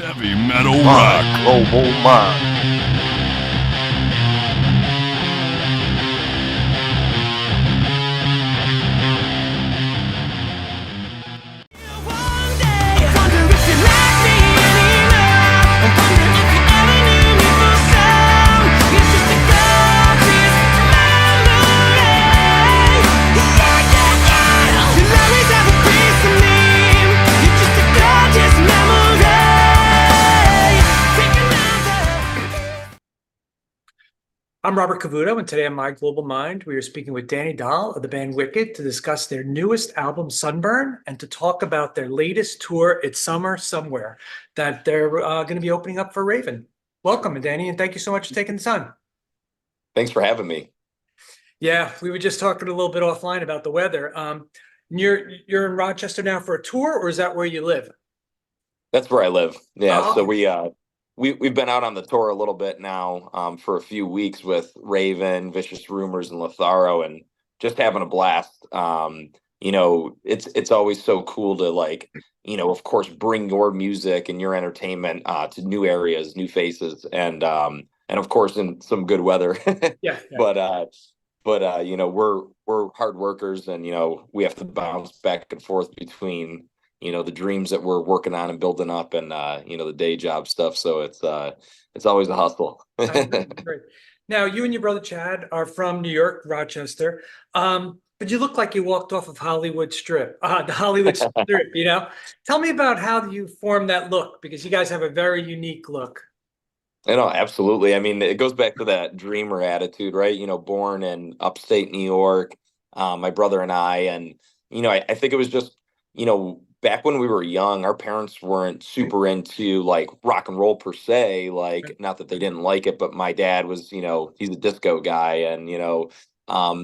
Heavy metal rock. Global mind. I'm Robert Cavuto, and today on My Global Mind, we are speaking with Danny Dahl of the band Wicked to discuss their newest album, Sunburn, and to talk about their latest tour, It's Summer Somewhere, that they're going to be opening up for Raven. Welcome, Danny, and thank you so much for taking the time. Thanks for having me. Yeah, we were just talking a little bit offline about the weather. You're in Rochester now for a tour, or is that where you live? That's where I live. Yeah, Oh, so okay. we've been out on the tour a little bit now, for a few weeks with Raven, Vicious Rumors, and Lotharo, and just having a blast. It's always so cool to of course, bring your music and your entertainment to new areas, new faces, and of course in some good weather. Yeah, yeah. We're hard workers, and we have to bounce back and forth between the dreams that we're working on and building up, and the day job stuff. So it's always a hustle. I agree, great. Now, you and your brother Chad are from New York, Rochester, but you look like you walked off of Hollywood Strip, the Hollywood Strip, Tell me about how you formed that look, because you guys have a very unique look. Absolutely. I mean, it goes back to that dreamer attitude, right? Born in upstate New York, my brother and I think it was just, back when we were young, our parents weren't super into like rock and roll per se, like not that they didn't like it, but my dad was, he's a disco guy, and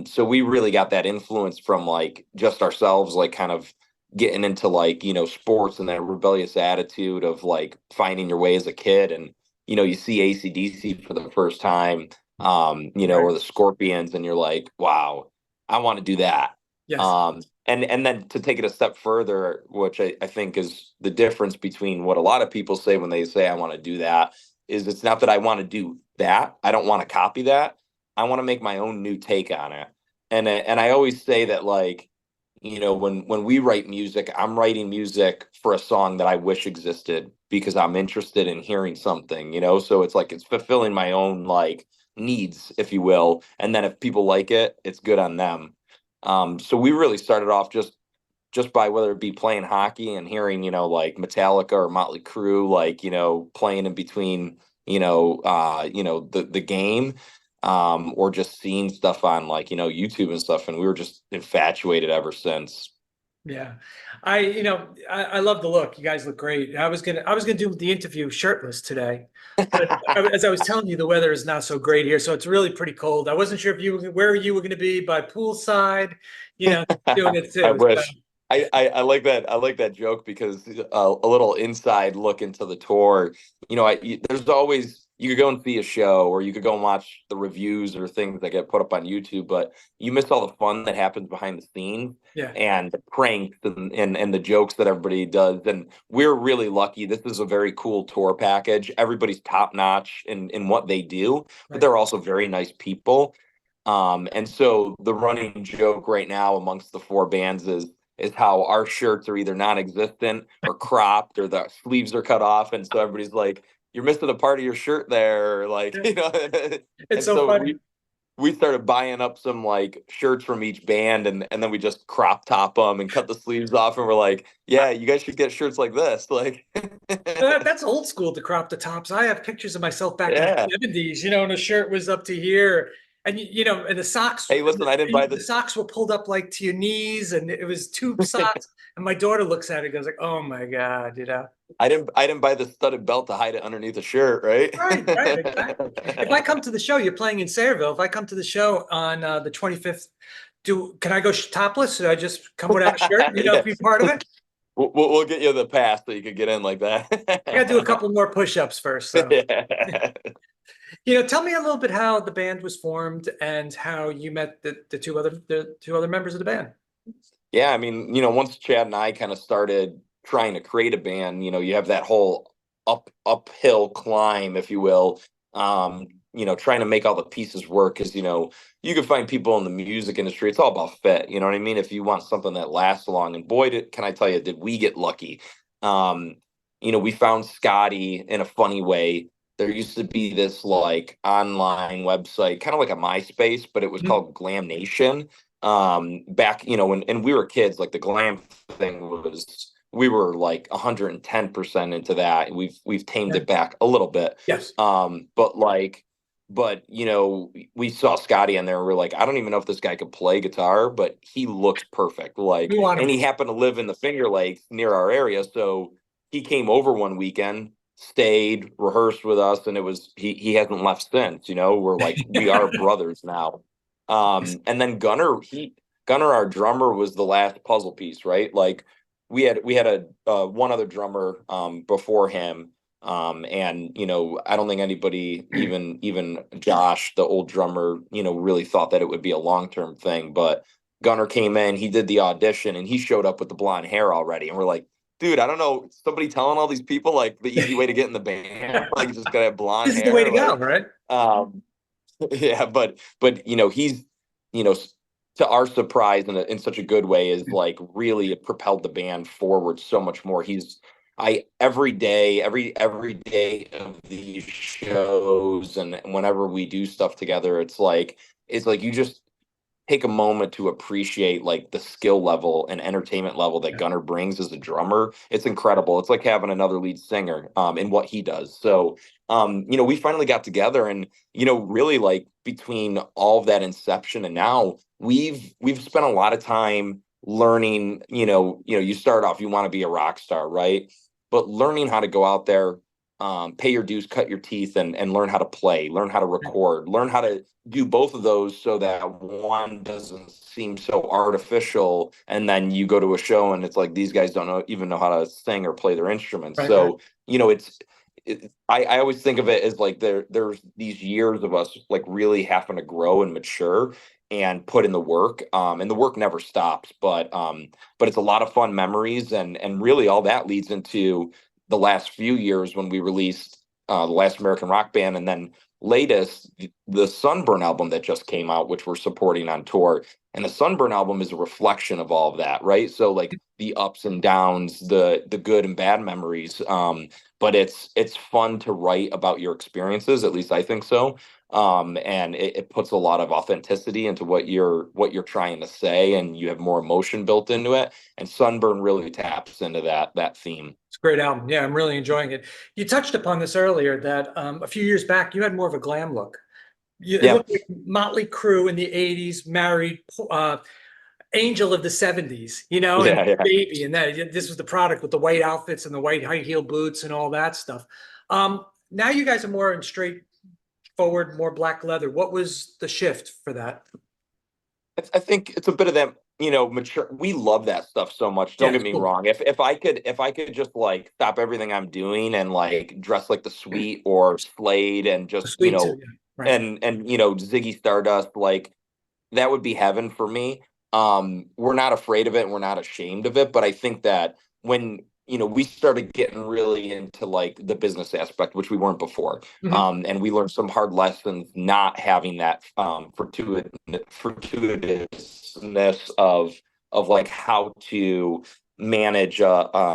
so we really got that influence from like just ourselves, like kind of getting into like, sports and that rebellious attitude of like finding your way as a kid. And you see AC/DC for the first time, Right. or the Scorpions, and you're like, wow, I want to do that. Yes. And then to take it a step further, which I think is the difference between what a lot of people say when they say I want to do that, is it's not that I want to do that. I don't want to copy that. I want to make my own new take on it. And I always say that, like, when we write music, I'm writing music for a song that I wish existed because I'm interested in hearing something, so it's like it's fulfilling my own like needs, if you will. And then if people like it, it's good on them. So we really started off just by whether it be playing hockey and hearing, like Metallica or Motley Crue, like, playing in between, the game, or just seeing stuff on like, YouTube and stuff. And we were just infatuated ever since. Yeah. I love the look. You guys look great. I was gonna do the interview shirtless today, but as I was telling you, the weather is not so great here, so it's really pretty cold. I wasn't sure if where you were going to be, by poolside, doing it I too. So, wish. I like that. I like that joke because a little inside look into the tour. There's always, you could go and see a show, or you could go and watch the reviews or things that get put up on YouTube, but you miss all the fun that happens behind the scenes, yeah. and the pranks, and the jokes that everybody does. And we're really lucky. This is a very cool tour package. Everybody's top notch in what they do, but Right. they're also very nice people. And so the running joke right now amongst the four bands is how our shirts are either non-existent or cropped, or the sleeves are cut off, and so everybody's like, "You're missing a part of your shirt there," like, Yeah. It's And so so funny. we started buying up some like shirts from each band, and then we just crop top them and cut the sleeves off, and we're like, "Yeah, you guys should get shirts like this." Like, That's old school to crop the tops. I have pictures of myself back in yeah. the 70s, and the shirt was up to here. And and the socks, Hey, listen, I didn't buy the this. socks were pulled up like to your knees, and it was tube socks. And my daughter looks at it and goes like, "Oh my God." I didn't buy the studded belt to hide it underneath the shirt, right? Right, right, exactly. If I come to the show, you're playing in Sayreville. If I come to the show on the 25th, can I go topless? Should I just come without a shirt, Yeah. be part of it? We'll get you the pass so you could get in like that. I got to do a couple more push-ups first, so. Yeah. Tell me a little bit how the band was formed and how you met the two other members of the band. Yeah, I mean, once Chad and I kind of started trying to create a band, you have that whole uphill climb, if you will. Trying to make all the pieces work, because you can find people in the music industry. It's all about fit. You know what I mean? If you want something that lasts long, and boy, can I tell you, did we get lucky? Um, we found Scotty in a funny way. There used to be this like online website, kind of like a MySpace, but it was Mhm. called Glam Nation. Back, when we were kids, like the glam thing was, we were like 110% into that. We've tamed Right. it back a little bit. Yes. But we saw Scotty in there, and we're like, I don't even know if this guy could play guitar, but he looks perfect. We Like, want and him. he happened to live in the Finger Lakes near our area, so he came over one weekend, stayed, rehearsed with us, and he hasn't left since. We're like, we are brothers now. And then Gunnar, our drummer, was the last puzzle piece, right? Like, we had a one other drummer before him. And I don't think anybody, even Josh, the old drummer, really thought that it would be a long-term thing. But Gunnar came in, he did the audition, and he showed up with the blonde hair already. And we're like, dude, I don't know, somebody telling all these people like the easy way to get in the band, like you just gotta have blonde This is the way hair. to go, Like, right? um, yeah, but he's you know s- to our surprise, in such a good way, is like really propelled the band forward so much more. I every day of these shows, and whenever we do stuff together, it's like you just take a moment to appreciate like the skill level and entertainment level that Yeah. Gunnar brings as a drummer. It's incredible. It's like having another lead singer in what he does. So we finally got together, and really, like, between all of that inception and now, we've spent a lot of time learning. You start off, you want to be a rock star, right? But learning how to go out there, pay your dues, cut your teeth, and learn how to play, learn how to record, learn how to do both of those, so that one doesn't seem so artificial, and then you go to a show and it's like these guys don't even know how to sing or play their instruments. Right, right. So I always think of it as like there's these years of us like really having to grow and mature and put in the work, and the work never stops. But it's a lot of fun memories, and really all that leads into the last few years when we released the last American Rock Band, and then latest, the Sunburn album that just came out, which we're supporting on tour. And the Sunburn album is a reflection of all of that, right? So like the ups and downs, the good and bad memories. But it's fun to write about your experiences, at least I think so. And it puts a lot of authenticity into what you're trying to say, and you have more emotion built into it. And Sunburn really taps into that theme. It's a great album. Yeah, I'm really enjoying it. You touched upon this earlier that a few years back you had more of a glam look. It Yeah. looked like Motley Crue in the 80s, married, Angel of the 70s, and Yeah, yeah. Baby, and that this was the product with the white outfits and the white high heel boots and all that stuff. Now you guys are more in straightforward, more black leather. What was the shift for that? I think it's a bit of that, mature. We love that stuff so much. Yeah, Don't get it's me cool. wrong. If I could just like stop everything I'm doing and like dress like the Sweet or Slade, and just Sweet too, yeah. Right. and Ziggy Stardust, like, that would be heaven for me. We're not afraid of it, and we're not ashamed of it. But I think that when we started getting really into like the business aspect, which we weren't before, Mhm. and we learned some hard lessons not having that fortuitousness of like how to manage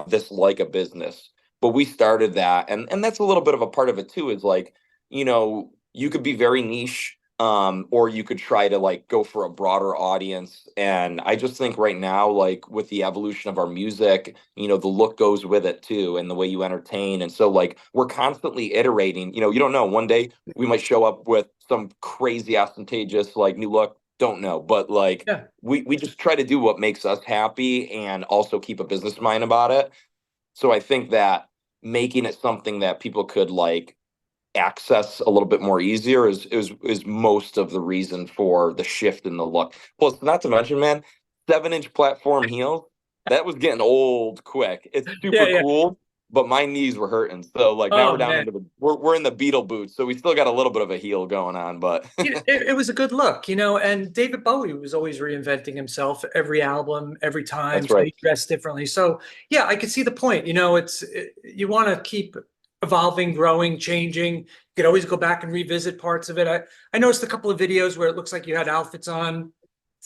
this like a business. But we started that, and that's a little bit of a part of it too. Is like, you could be very niche, or you could try to like go for a broader audience. And I just think right now, like with the evolution of our music, the look goes with it too, and the way you entertain. And so like we're constantly iterating. You don't know. One day we might show up with some crazy ostentatious like new look. Don't know. But like Yeah. we just try to do what makes us happy, and also keep a business mind about it. So I think that making it something that people could like access a little bit more easier is most of the reason for the shift in the look. Plus, not to mention, man, 7-inch platform heels, that was getting old quick. It's Yeah, super yeah. cool, but my knees were hurting. So like now Oh we're down man. into we're in the Beetle boots, so we still got a little bit of a heel going on, but It was a good look, and David Bowie was always reinventing himself every album, every time, that's so right. he dressed differently. So yeah, I could see the point. You want to keep evolving, growing, changing. You could always go back and revisit parts of it. I noticed a couple of videos where it looks like you had outfits on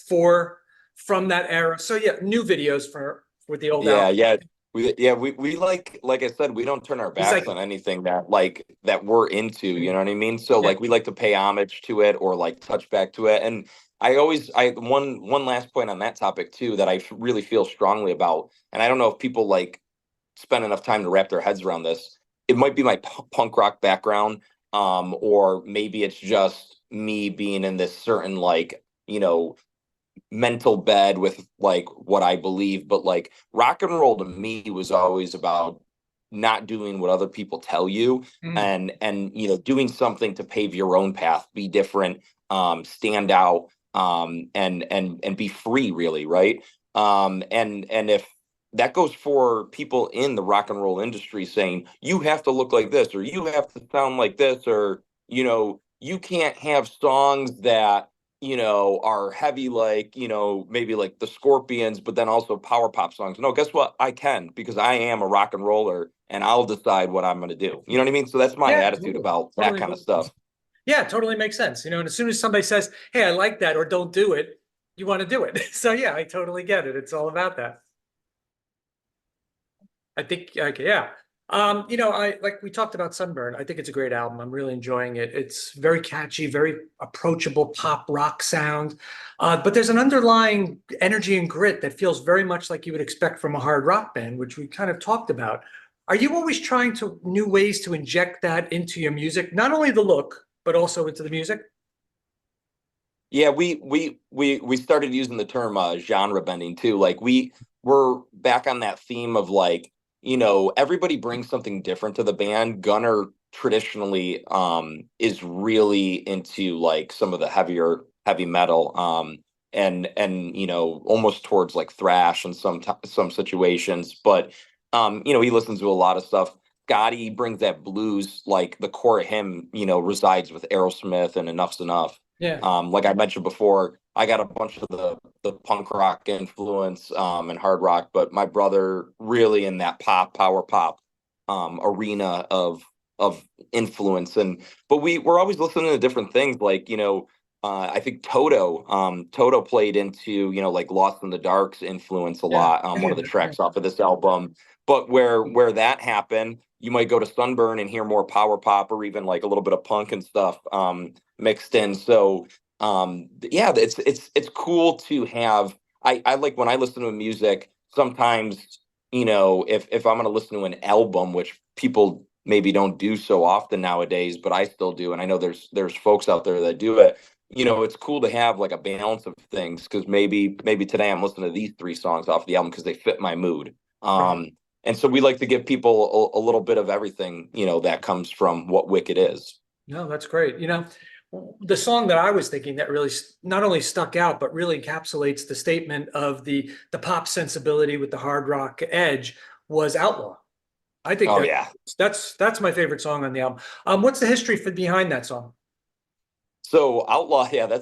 for from that era. So yeah, new videos for with the old Yeah, outfit. yeah. We like I said, we don't turn our It's backs like on anything that we're into, you know what I mean? So yeah. like we like to pay homage to it or like touch back to it. And I one last point on that topic too that I really feel strongly about, and I don't know if people like spend enough time to wrap their heads around this. It might be my punk rock background, or maybe it's just me being in this certain like, mental bed with like what I believe, but like rock and roll to me was always about not doing what other people tell you, Mm. and doing something to pave your own path, be different, stand out, and be free, really, right? And if that goes for people in the rock and roll industry saying you have to look like this or you have to sound like this, or you can't have songs that are heavy, like, maybe like the Scorpions, but then also power pop songs. No, guess what? I can, because I am a rock and roller and I'll decide what I'm going to do. You know what I mean? So that's my Yeah, attitude totally. about that Totally kind of makes sense. stuff. Yeah, totally makes sense. And as soon as somebody says, "Hey, I like that," or "Don't do it," you want to do it. So yeah, I totally get it. It's all about that. I think, okay, yeah. I like we talked about Sunburn. I think it's a great album. I'm really enjoying it. It's very catchy, very approachable pop rock sound. But there's an underlying energy and grit that feels very much like you would expect from a hard rock band, which we kind of talked about. Are you always trying to new ways to inject that into your music? Not only the look, but also into the music? Yeah, we started using the term genre bending too. Like we're back on that theme of like, everybody brings something different to the band. Gunnar traditionally is really into like some of the heavy metal, and almost towards like thrash in some situations, but he listens to a lot of stuff. Scotty brings that blues, like the core of him, resides with Aerosmith and Enough's Enough. Yeah. Like I mentioned before, I got a bunch of the punk rock influence, and hard rock, but my brother really in that power pop arena of influence. And but we're always listening to different things, like, I think Toto played into, like Lost in the Dark's influence a Yeah. lot, one of the tracks off of this album. But where that happened, you might go to Sunburn and hear more power pop or even like a little bit of punk and stuff mixed in. So yeah, it's cool to have. I like when I listen to music, sometimes, if I'm going to listen to an album, which people maybe don't do so often nowadays, but I still do, and I know there's folks out there that do it. It's cool to have like a balance of things, because maybe today I'm listening to these three songs off the album because they fit my mood. Right. And so we like to give people a little bit of everything, that comes from what Wicked is. No, that's great. The song that I was thinking that really not only stuck out, but really encapsulates the statement of the pop sensibility with the hard rock edge was Outlaw. I think Oh that yeah. that's my favorite song on the album. What's the history for behind that song? So Outlaw, yeah,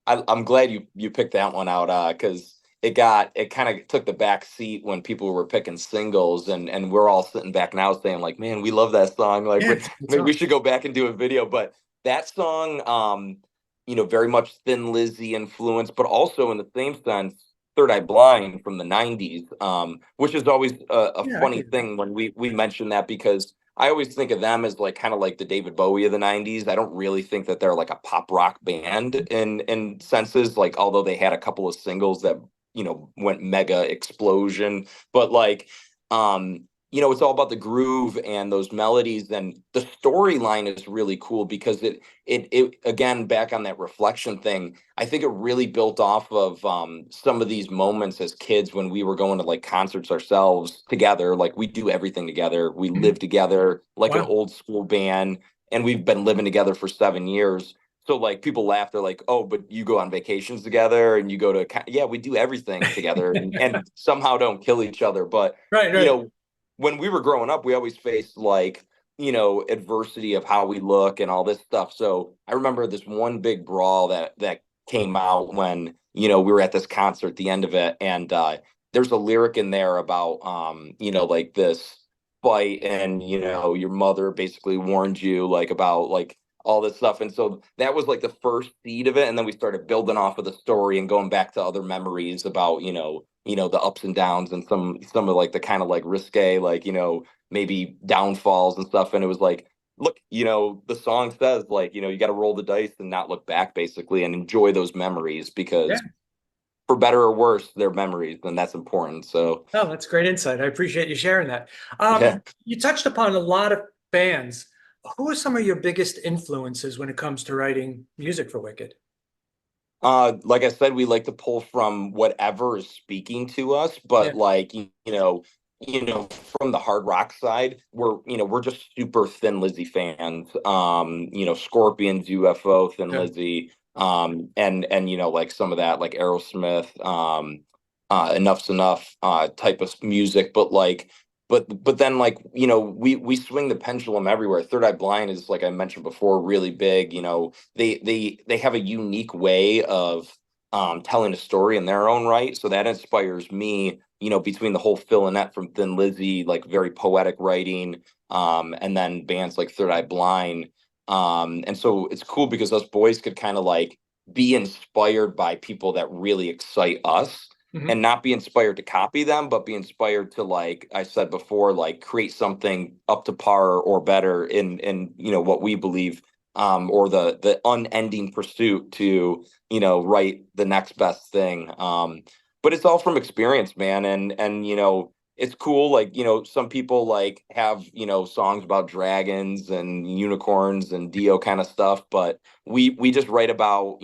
I'm glad you picked that one out, because it kind of took the back seat when people were picking singles, and we're all sitting back now saying like, man, we love that song. Like Yeah, it's a good maybe we song. should go back and do a video. But that song, very much Thin Lizzy influence, but also in the same sense, Third Eye Blind from the '90s, which is always a Yeah, I funny can. thing when we mention that, because I always think of them as like kind of like the David Bowie of the '90s. I don't really think that they're like a pop rock band in senses, like, although they had a couple of singles that went mega explosion. But like, it's all about the groove and those melodies, and the storyline is really cool because it again, back on that reflection thing, I think it really built off of some of these moments as kids when we were going to like concerts ourselves together. Like we do everything together, we Mhm. live together like an Wow. old school band, and we've been living together for 7 years. So like people laugh, they're like, oh, but you go on vacations together and you go to yeah, we do everything together, and somehow don't kill each other. But Right, you right. know when we were growing up, we always faced like, adversity of how we look and all this stuff. So I remember this one big brawl that came out when, we were at this concert, the end of it, and there's a lyric in there about like this. fight, and your mother basically warned you like about like all this stuff. And so that was like the first seed of it, and then we started building off of the story and going back to other memories about the ups and downs, and some of like the kind of like risque, like maybe downfalls and stuff. And it was like, look, the song says like, you got to roll the dice and not look back, basically, and enjoy those memories, Yeah. because for better or worse, they're memories, and that's important. So Oh, that's great insight. I appreciate you sharing that. yeah. You touched upon a lot of bands. Who are some of your biggest influences when it comes to writing music for Wicked? Like I said, we like to pull from whatever is speaking to us, Yeah. but like from the hard rock side, we're just super Thin Lizzy fans. Scorpions, UFO, Thin Yeah. Lizzy, and like some of that, like Aerosmith, Enough's Enough, type of music. But like, but then like we swing the pendulum everywhere. Third Eye Blind is, like I mentioned before, really big. They have a unique way of telling a story in their own right. So that inspires me, between the whole Phil Lynott from Thin Lizzy, like very poetic writing, and then bands like Third Eye Blind. And so it's cool because us boys could kind of like be inspired by people that really excite us, Mhm. and not be inspired to copy them, but be inspired to, like I said before, like create something up to par or better in what we believe, or the unending pursuit to write the next best thing. But it's all from experience, man. And it's cool, like some people like have songs about dragons and unicorns and Dio kind of stuff, but we just write about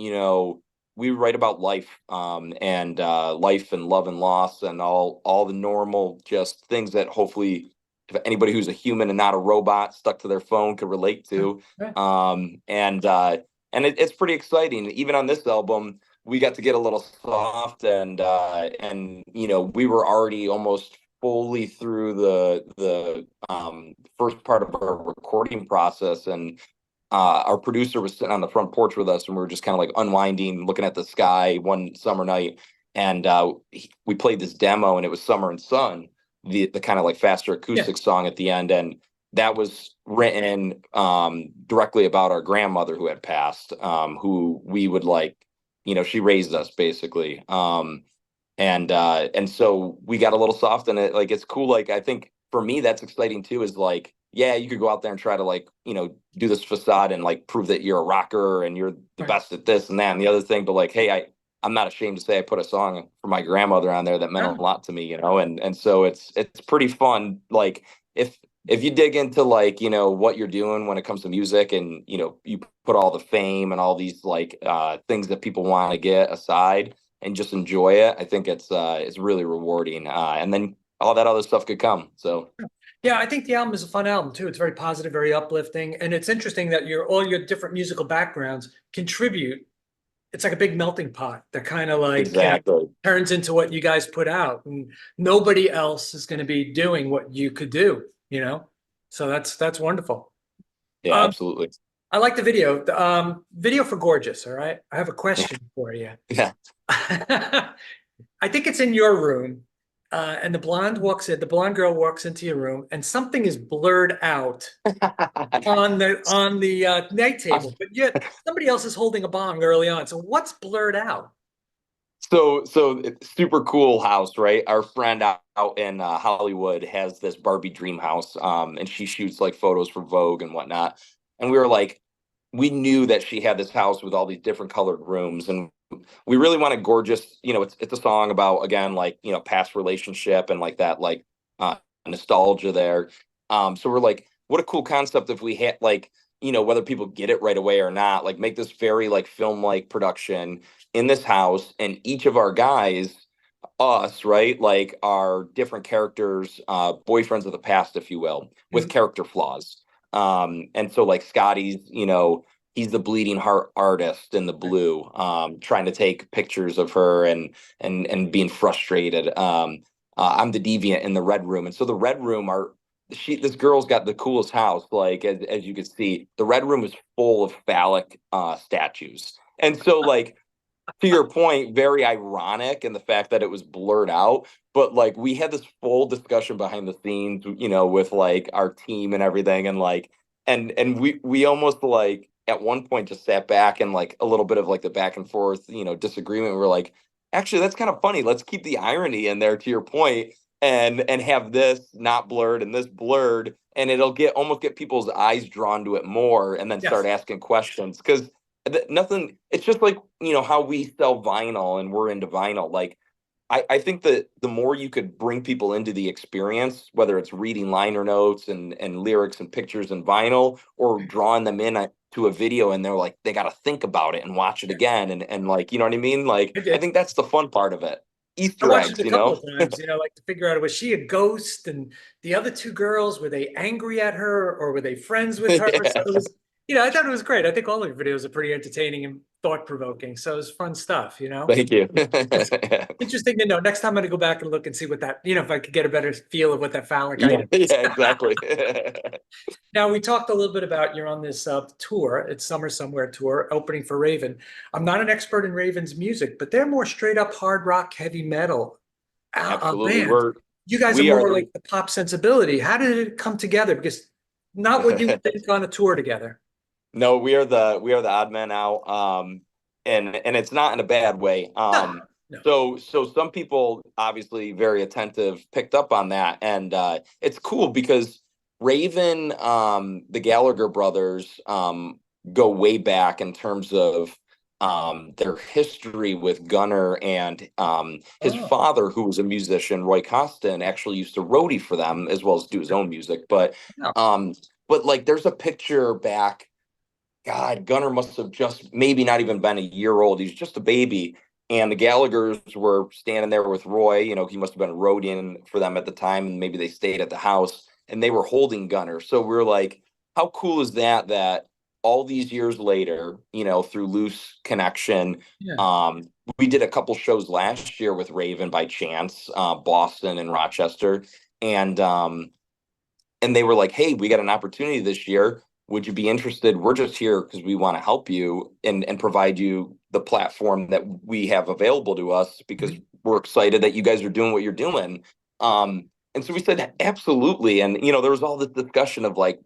we write about life, and life and love and loss, and all the normal just things that hopefully anybody who's a human and not a robot stuck to their phone could relate to. Yeah. It's pretty exciting. Even on this album, we got to get a little soft, and we were already almost fully through the first part of our recording process, and our producer was sitting on the front porch with us, and we were just kind of like unwinding, looking at the sky one summer night. And we played this demo, and it was Summer and Sun, the kind of like faster Yeah. acoustic song at the end. And that was written directly about our grandmother who had passed, who we would like, she raised us basically. And so we got a little soft, and it's cool. Like, I think for me, that's exciting too, is like, yeah, you could go out there and try to like, do this facade and like prove that you're a rocker and you're the Right. best at this and that and the other thing. But like, hey, I'm not ashamed to say I put a song for my grandmother on there that meant a Yeah. lot to me, and so it's pretty fun. Like, if you dig into like, what you're doing when it comes to music, and you put all the fame and all these like things that people want to get aside and just enjoy it, I think it's really rewarding. And then all that other stuff could come. So Yeah, I think the album is a fun album too. It's very positive, very uplifting, and it's interesting that all your different musical backgrounds contribute. It's like a big melting pot that kind of like exactly. turns into what you guys put out, and nobody else is going to be doing what you could do, you know? So that's wonderful. Yeah, Um, absolutely. I like the video. The video for Gorgeous, all right? I have a Yeah. question for you. Yeah. I think it's in your room, and the blonde girl walks into your room, and something is blurred out on the night table, but yet somebody else is holding a bong early on. So what's blurred out? So it's super cool house, right? Our friend out in Hollywood has this Barbie dream house, and she shoots like photos for Vogue and whatnot. And we were like, we knew that she had this house with all these different colored rooms, and we really wanted Gorgeous. It's a song about, again, like past relationship and like that, like nostalgia there. So we're like, what a cool concept if we had like whether people get it right away or not, like make this very like film like production in this house, and each of our guys, us, right, like are different characters, boyfriends of the past, if you will, with Mhm. character flaws. And so like Scotty's, he's the bleeding heart artist in the blue, trying to take pictures of her and being frustrated. I'm the deviant in the red room. And so the red room are this girl's got the coolest house. Like, as you can see, the red room is full of phallic statues. And so like to your point, very ironic in the fact that it was blurred out. But like we had this full discussion behind the scenes, with like our team and everything, and like and we almost like at one point just sat back and like a little bit of like the back and forth, disagreement. We're like, actually, that's kind of funny. Let's keep the irony in there to your point, and have this not blurred and this blurred, and it'll get people's eyes drawn to it more, and then start Yes. asking questions because nothing, it's just like how we sell vinyl and we're into vinyl. Like I think that the more you could bring people into the experience, whether it's reading liner notes and lyrics and pictures and vinyl, or drawing them in to a video, and they're like they got to think about it and watch it again, and like what I mean. Like I I did. think that's the fun part of it. I Easter watched it eggs, a couple of times, like to figure out, was she a ghost? And the other two girls, were they angry at her or were they friends with her? So Yeah. it was, I thought it was great. I think all of your videos are pretty entertaining and thought-provoking. So it was fun stuff. Thank you. It's interesting to know. Next time I'm going to go back and look and see what that, if I could get a better feel of what that phallic Yeah, item is. yeah, exactly. Now, we talked a little bit about you're on this tour. It's Summer Somewhere tour, opening for Raven. I'm not an expert in Raven's music, but they're more straight up hard rock, heavy metal Absolutely. band. You guys are We are more the like the pop sensibility. How did it come together? Because not what you would think on a tour together. No, we are the odd men out. And it's not in a bad way. No, no. So some people obviously very attentive picked up on that, and it's cool because Raven, the Gallagher brothers, go way back in terms of their history with Gunnar, and his Oh, father, who was a musician, Roy Costin, actually used to roadie for them as well as do his own music. no. Um, but like there's a picture back. God, Gunnar must have just maybe not even been a year old. He's just a baby. And the Gallaghers were standing there with Roy. He must have been roading for them at the time, and maybe they stayed at the house, and they were holding Gunnar. So we're like, how cool is that? That all these years later, through loose connection, Yeah. um, we did a couple shows last year with Raven by chance, Boston and Rochester, and and they were like, hey, we got an opportunity this year. Would you be interested? We're just here because we want to help you and provide you the platform that we have available to us, because Mhm. we're excited that you guys are doing what you're doing. And so we said absolutely. And there was all this discussion of like,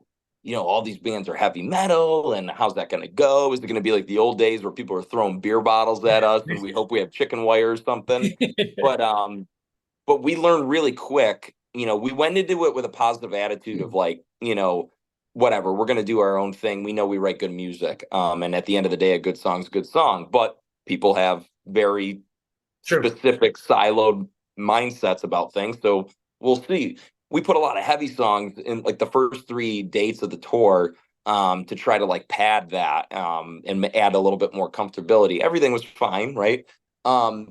all these bands are heavy metal, and how's that going to go? Is it going to be like the old days where people are throwing beer bottles at us and we hope we have chicken wire or something? But we learned really quick. We went into it with a positive attitude of like, whatever, we're going to do our own thing. We know we write good music. And at the end of the day, a good song's a good song. But people have very True. specific siloed mindsets about things. So we'll see. We put a lot of heavy songs in like the first 3 dates of the tour, to try to like pad that, and add a little bit more comfortability. Everything was fine, right?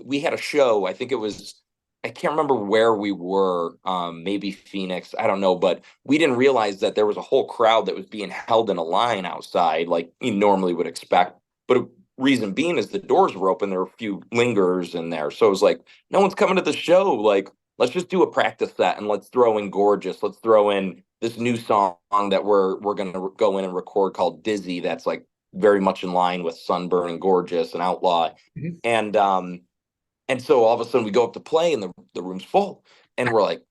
We had a show, I think it was, I can't remember where we were, maybe Phoenix, I don't know, but we didn't realize that there was a whole crowd that was being held in a line outside, like you normally would expect. But reason being is the doors were open. There were a few lingerers in there. So it was like, no one's coming to the show. Like, let's just do a practice set and let's throw in Gorgeous. Let's throw in this new song that we're gonna go in and record called Dizzy, that's like very much in line with Sunburn and Gorgeous and Outlaw. Mhm. And so all of a sudden we go up to play, and the room's full, and we're like,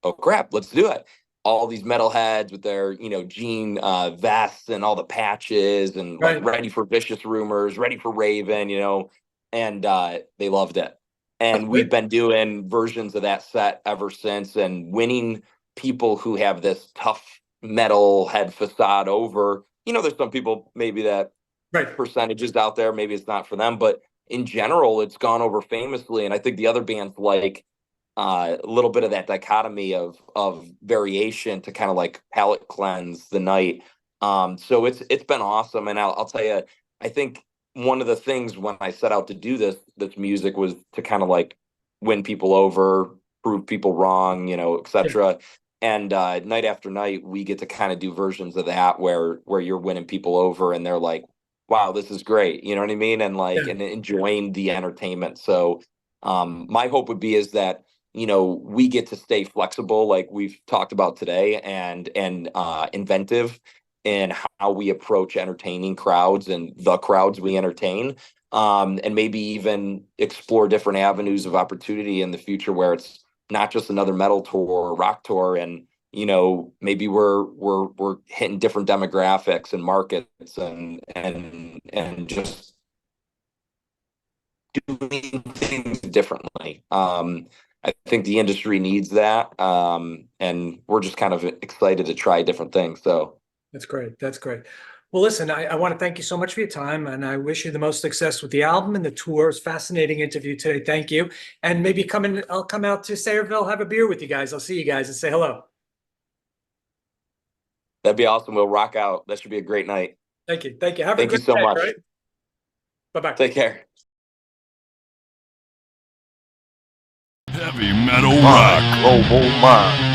oh crap, let's do it. All these metalheads with their, jean vests and all the patches, and like Right. ready for Vicious Rumors, ready for Raven, and they loved it. That's And we've good. been doing versions of that set ever since, and winning people who have this tough metal head facade over. There's some people maybe that Right. percentages out there, maybe it's not for them, but in general, it's gone over famously. And I think the other bands like a little bit of that dichotomy of variation to kind of like palate cleanse the night. So it's been awesome. And I'll tell you, I think one of the things when I set out to do this music was to kind of like win people over, prove people wrong, Yeah. etc. And night after night, we get to kind of do versions of that where you're winning people over, and they're like, wow, this is great. You know what I mean? And like, Yeah. and enjoying the entertainment. So my hope would be is that, we get to stay flexible, like we've talked about today, and inventive in how we approach entertaining crowds and the crowds we entertain. and maybe even explore different avenues of opportunity in the future where it's not just another metal tour or rock tour, and maybe we're hitting different demographics and markets, and just doing things differently. I think the industry needs that, and we're just kind of excited to try different things. So That's great. That's great. Well, listen, I want to thank you so much for your time, and I wish you the most success with the album and the tour. It's a fascinating interview today. Thank you. And maybe I'll come out to Sayreville, have a beer with you guys. I'll see you guys and say hello. that'd be awesome. We'll rock out. That should be a great night. Thank you. Thank you. Have a Thank you great so day, much. right? Bye-bye. Take care. Heavy Metal Rock Global Mind.